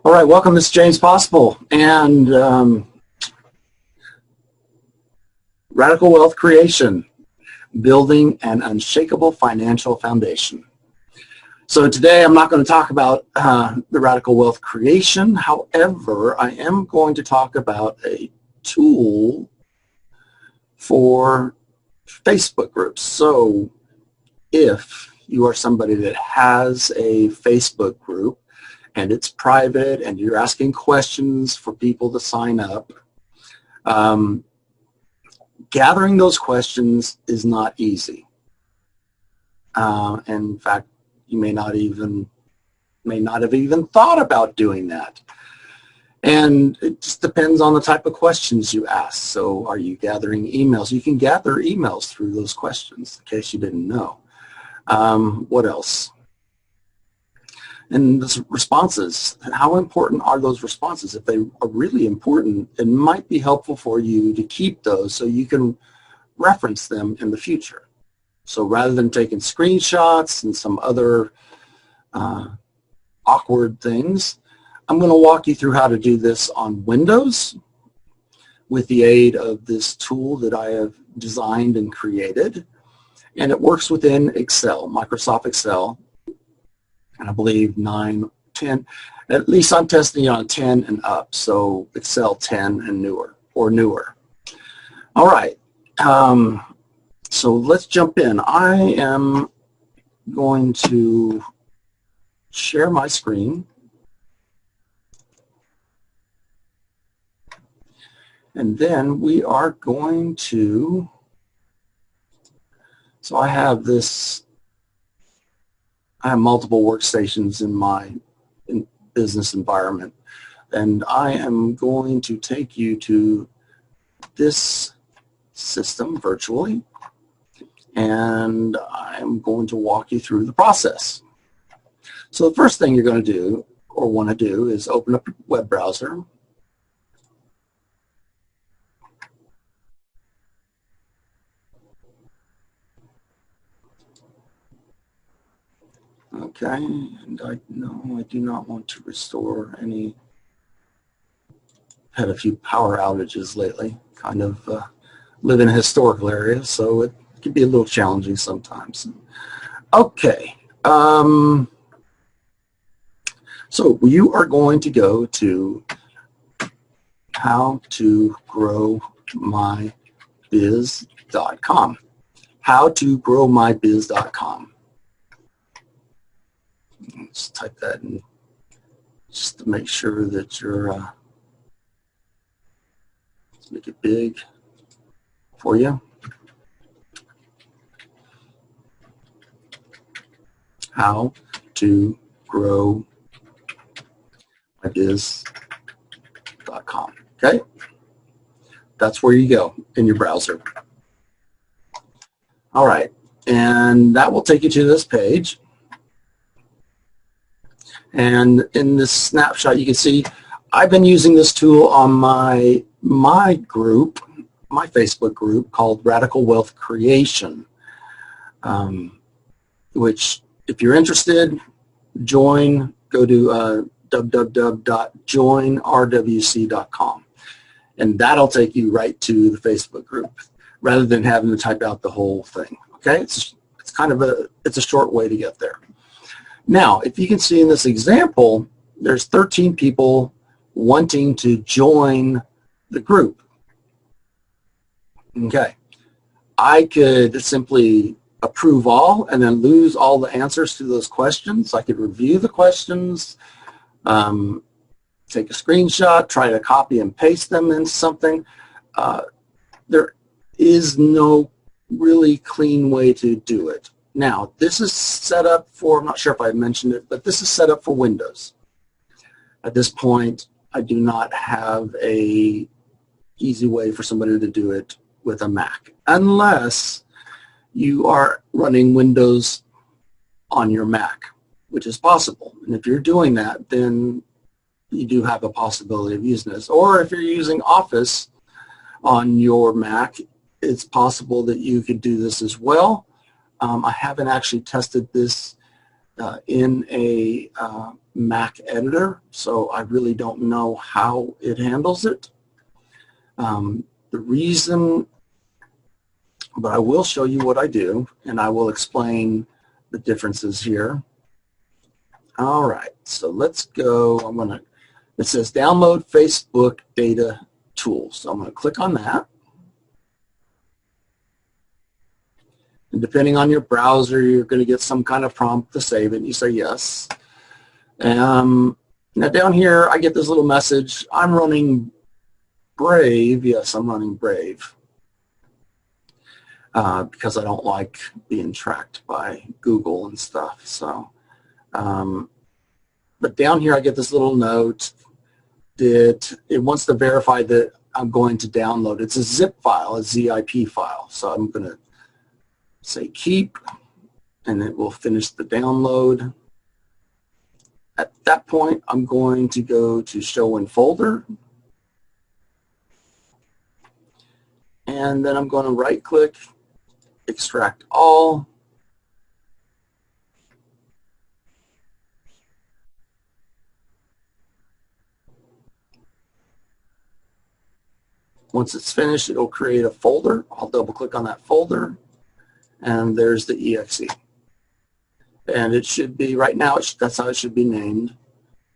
All right, welcome. This is James Possible, and Radical Wealth Creation, Building an Unshakable Financial Foundation. So today I'm not going to talk about the Radical Wealth Creation. However, I am going to talk about a tool for Facebook groups. So if you are somebody that has a Facebook group and it's private and you're asking questions for people to sign up, gathering those questions is not easy. And in fact, you may not have even thought about doing that. And it just depends on the type of questions you ask. So are you gathering emails? You can gather emails through those questions, in case you didn't know. What else? And the responses, how important are those responses? If they are really important, it might be helpful for you to keep those so you can reference them in the future. So rather than taking screenshots and some other awkward things, I'm going to walk you through how to do this on Windows with the aid of this tool that I have designed and created. And it works within Excel, Microsoft Excel. And I believe 9, 10, at least I'm testing it on 10 and up, so Excel 10 and newer, or newer. All right, so let's jump in. I am going to share my screen. And then we are going to, so I have multiple workstations in my business environment, and I am going to take you to this system virtually, and I'm going to walk you through the process. So the first thing you're going to do or want to do is open up your web browser. Okay, and I do not want to restore any. Had a few power outages lately. Kind of live in a historical area, so it can be a little challenging sometimes. Okay, so you are going to go to howtogrowmybiz.com. howtogrowmybiz.com. Let's type that in just to make sure that you're, let's make it big for you. howtogrowmybiz.com. Okay? That's where you go in your browser. All right, and that will take you to this page. And in this snapshot, you can see I've been using this tool on my group, my Facebook group called Radical Wealth Creation, which if you're interested, join, go to www.joinrwc.com, and that'll take you right to the Facebook group rather than having to type out the whole thing. Okay, it's kind of a short way to get there. Now, if you can see in this example, there's 13 people wanting to join the group. Okay, I could simply approve all and then lose all the answers to those questions. I could review the questions, take a screenshot, try to copy and paste them into something. There is no really clean way to do it. Now, this is set up for, I'm not sure if I mentioned it, but this is set up for Windows. At this point, I do not have a easy way for somebody to do it with a Mac, unless you are running Windows on your Mac, which is possible. And if you're doing that, then you do have a possibility of using this. Or if you're using Office on your Mac, it's possible that you could do this as well. I haven't actually tested this in a Mac editor, so I really don't know how it handles it. The reason, but I will show you what I do, and I will explain the differences here. All right, so let's go. It says download Facebook data tools. So I'm going to click on that. And depending on your browser, you're going to get some kind of prompt to save it. You say yes. Now down here, I get this little message. I'm running Brave. Yes, I'm running Brave because I don't like being tracked by Google and stuff. So, but down here, I get this little note that it wants to verify that I'm going to download. It's a zip file, a ZIP file. So I'm going to say keep, and it will finish the download. At that point, I'm going to go to show in folder, and then I'm going to right click, extract all, once it's finished, it'll create a folder. I'll double click on that folder, and there's the exe. And it should be, right now, that's how it should be named.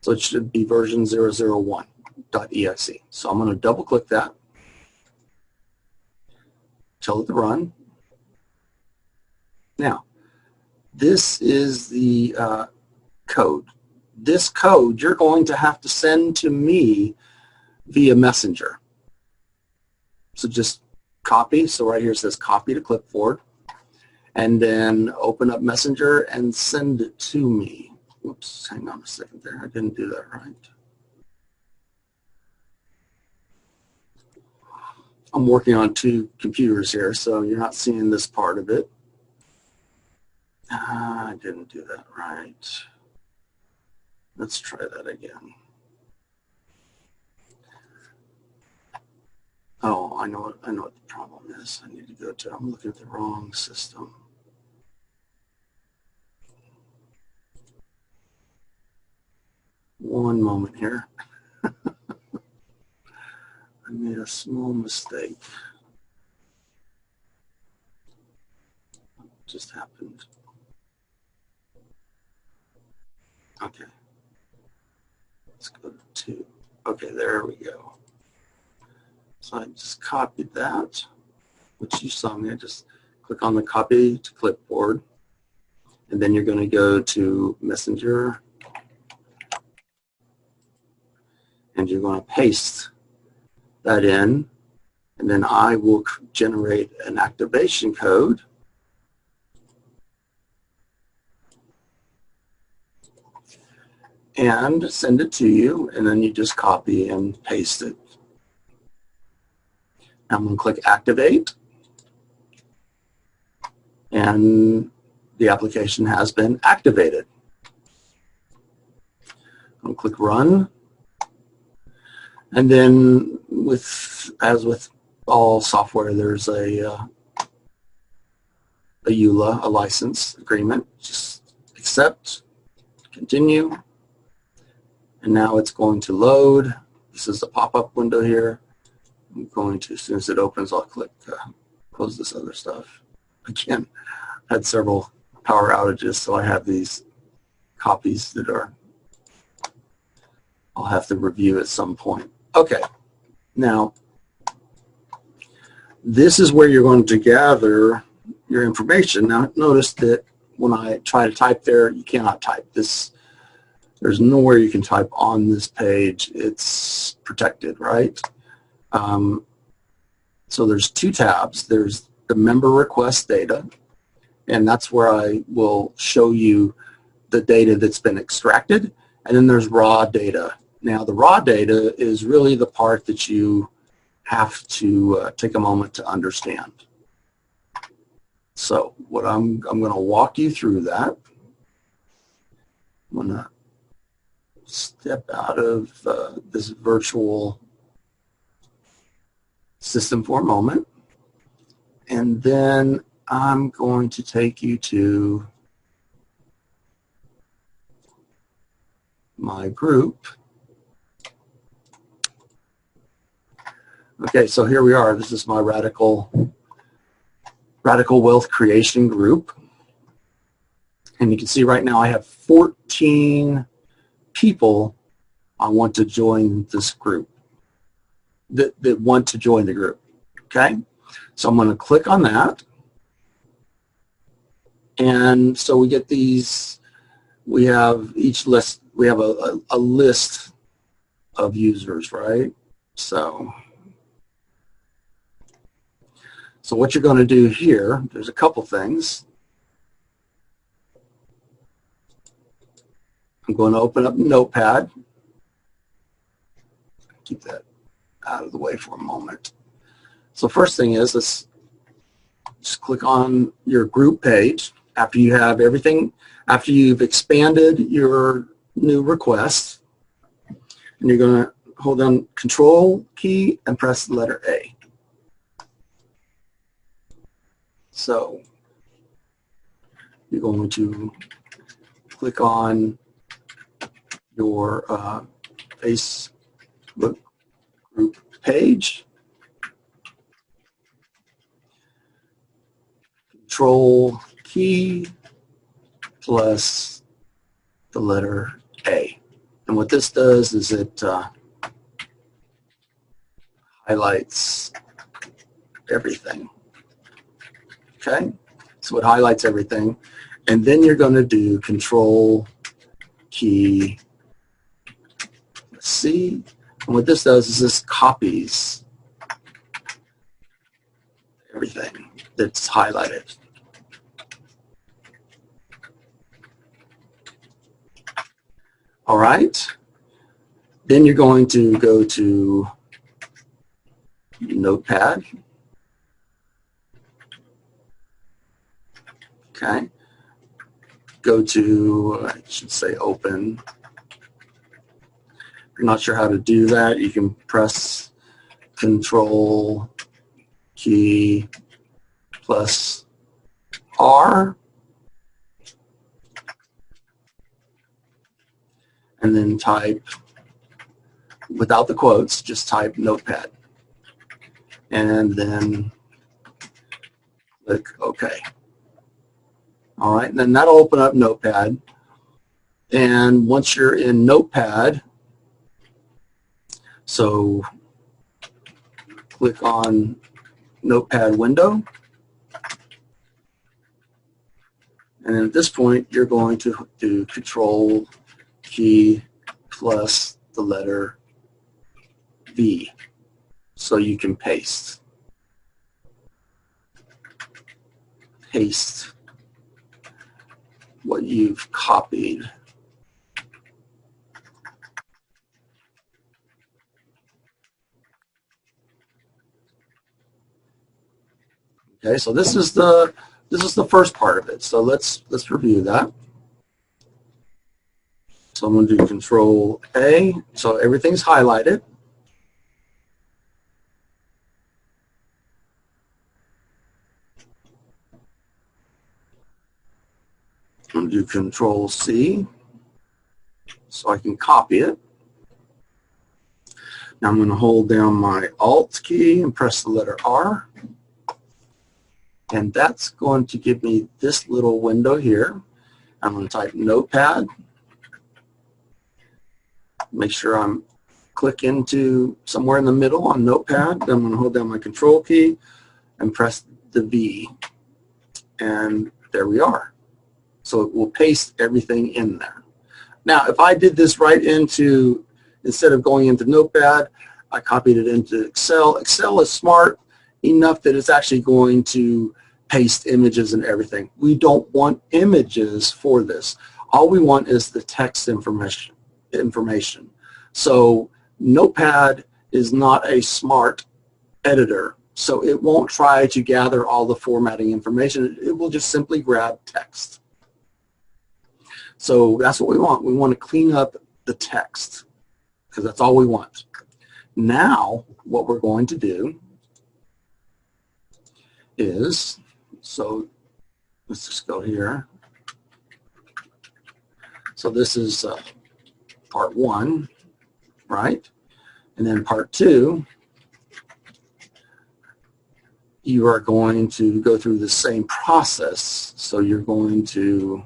So it should be version 001.exe. So I'm going to double click that, tell it to run. Now, this is the code. This code you're going to have to send to me via Messenger. So just copy. So right here it says copy to clipboard. And then open up Messenger and send it to me. Whoops, hang on a second there. I didn't do that right. I'm working on two computers here, so you're not seeing this part of it. I didn't do that right. Let's try that again. Oh, I know what the problem is. I need to go to, I'm looking at the wrong system. One moment here. I made a small mistake. Just happened. Okay. Let's go to 2. Okay, there we go. So I just copied that, which you saw me. I just click on the copy to clipboard, and then you're going to go to Messenger, and you're going to paste that in, and then I will generate an activation code. And send it to you, and then you just copy and paste it. I'm going to click Activate, and the application has been activated. I'm going to click Run, and then as with all software, there's a EULA, a license agreement. Just accept, continue. And now it's going to load. This is the pop-up window here. I'm going to, as soon as it opens, I'll click close this other stuff. Again, I had several power outages, so I have these copies that I'll have to review at some point. Okay, now this is where you're going to gather your information. Now notice that when I try to type there, you cannot type this. There's nowhere you can type on this page. It's protected, right? So there's 2 tabs. There's the member request data, and that's where I will show you the data that's been extracted. And then there's raw data. Now the raw data is really the part that you have to take a moment to understand. So what I'm going to walk you through that. I'm going to step out of this virtual system for a moment, and then I'm going to take you to my group. Okay, so here we are. This is my Radical Wealth Creation group. And you can see right now I have 14 people I want to join this group, that want to join the group. Okay, so I'm going to click on that. And so we get these, we have each list, we have a list of users, right? So what you're going to do here, there's a couple things. I'm going to open up Notepad. Keep that out of the way for a moment. So first thing is, let's just click on your group page after you have everything, after you've expanded your new request, and you're going to hold down Control key and press the letter A. So you're going to click on your Facebook group page, Control key plus the letter A. And what this does is it highlights everything. Okay, so it highlights everything. And then you're going to do Control key C. And what this does is this copies everything that's highlighted. All right. Then you're going to go to Notepad. Okay. Go to, I should say open. If you're not sure how to do that, you can press Control key plus R. And then type, without the quotes, just type Notepad. And then click OK. All right, and then that'll open up Notepad. And once you're in Notepad, so click on Notepad window. And then at this point, you're going to do Control key plus the letter V so you can paste what you've copied. Okay, so this is the first part of it. So let's review that. So I'm going to do Control A. So everything's highlighted. I'm going to do Control C so I can copy it. Now I'm going to hold down my Alt key and press the letter R. And that's going to give me this little window here. I'm going to type Notepad. Make sure I'm click into somewhere in the middle on Notepad. Then I'm going to hold down my Control key and press the V. And there we are. So it will paste everything in there. Now, if I did this right into, instead of going into Notepad, I copied it into Excel. Excel is smart enough that it's actually going to paste images and everything. We don't want images for this. All we want is the text information. So Notepad is not a smart editor, so it won't try to gather all the formatting information. It will just simply grab text. So that's what we want. We want to clean up the text because that's all we want. Now what we're going to do is, so let's just go here. So this is part 1, right? And then part 2, you are going to go through the same process. So you're going to,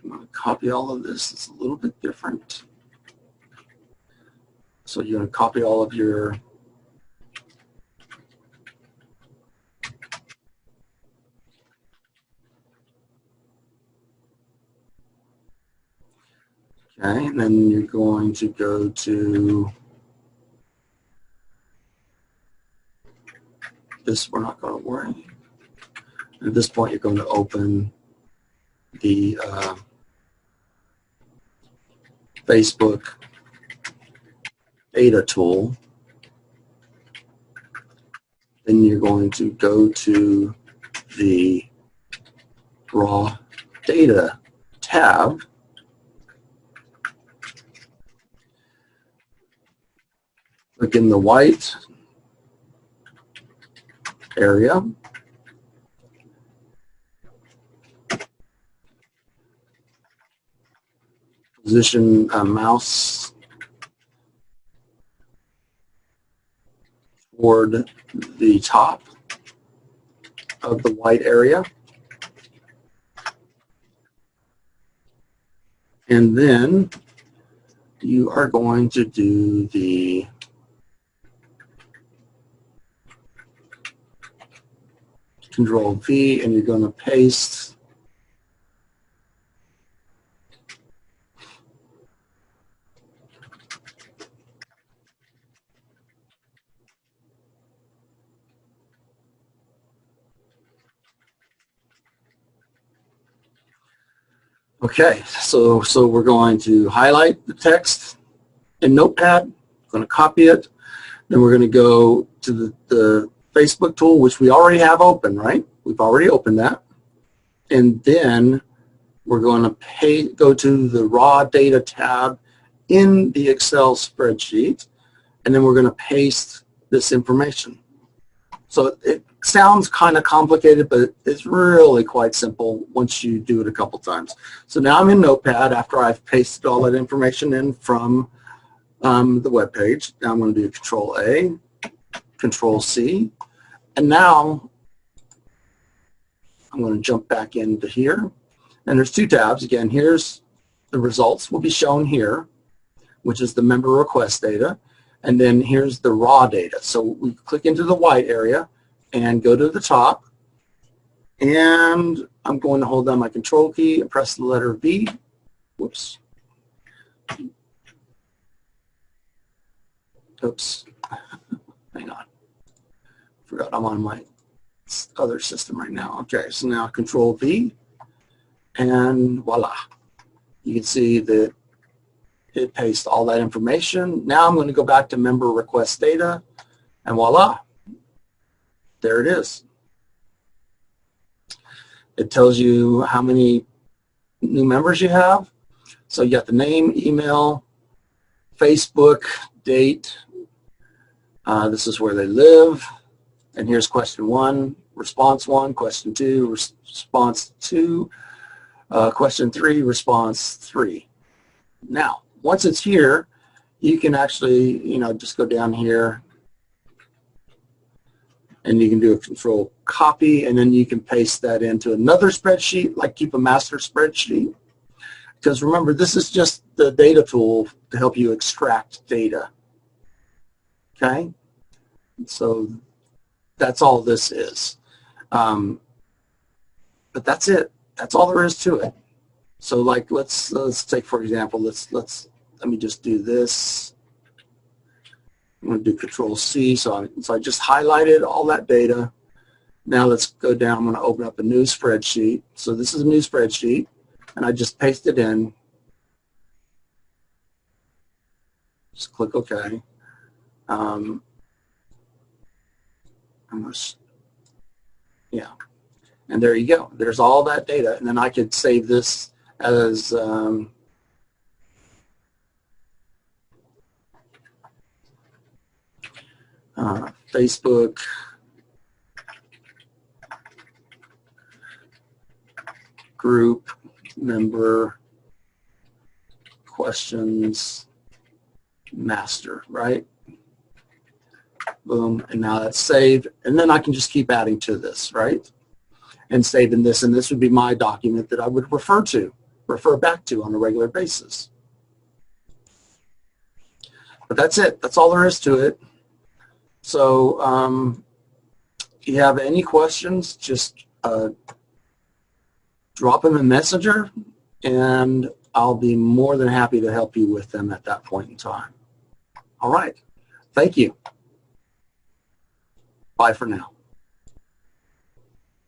I'm going to copy all of this. It's a little bit different. So you're going to copy all of your okay, and then you're going to go to this. We're not going to worry. At this point, you're going to open the Facebook data tool. Then you're going to go to the raw data tab. Look in the white area. Position a mouse toward the top of the white area. And then you are going to do the Control V, and you're going to paste okay, so we're going to highlight the text in Notepad, going to copy it, then we're going to go to the Facebook tool, which we already have open, right? We've already opened that. And then we're going to go to the raw data tab in the Excel spreadsheet, and then we're going to paste this information. So it sounds kind of complicated, but it's really quite simple once you do it a couple times. So now I'm in Notepad after I've pasted all that information in from the web page. Now I'm going to do Control A, Control C, and now I'm going to jump back into here. And there's 2 tabs. Again, here's the results will be shown here, which is the member request data. And then here's the raw data. So we click into the white area and go to the top. And I'm going to hold down my Control key and press the letter V. Whoops. Oops. Hang on. Forgot I'm on my other system right now. Okay, so now Control V. And voila. You can see that it pastes all that information. Now I'm going to go back to member request data, and voila, there it is. It tells you how many new members you have. So you got the name, email, Facebook, date. This is where they live. And here's question 1, response 1, question 2, response 2, question 3, response 3. Now, once it's here, you can actually, just go down here and you can do a Control copy, and then you can paste that into another spreadsheet, like keep a master spreadsheet. Because remember, this is just the data tool to help you extract data. Okay? So that's all this is. But that's it. That's all there is to it. So like let's take, for example, let me just do this. I'm going to do Control C. So I just highlighted all that data. Now let's go down. I'm going to open up a new spreadsheet. So this is a new spreadsheet, and I just paste it in. Just click OK. Yeah, and there you go. There's all that data, and then I could save this as Facebook group member questions master, right? Boom, and now that's saved. And then I can just keep adding to this, right? And saving this, and this would be my document that I would refer back to on a regular basis. But that's it. That's all there is to it. So if you have any questions, just drop them in Messenger, and I'll be more than happy to help you with them at that point in time. All right. Thank you. Bye for now.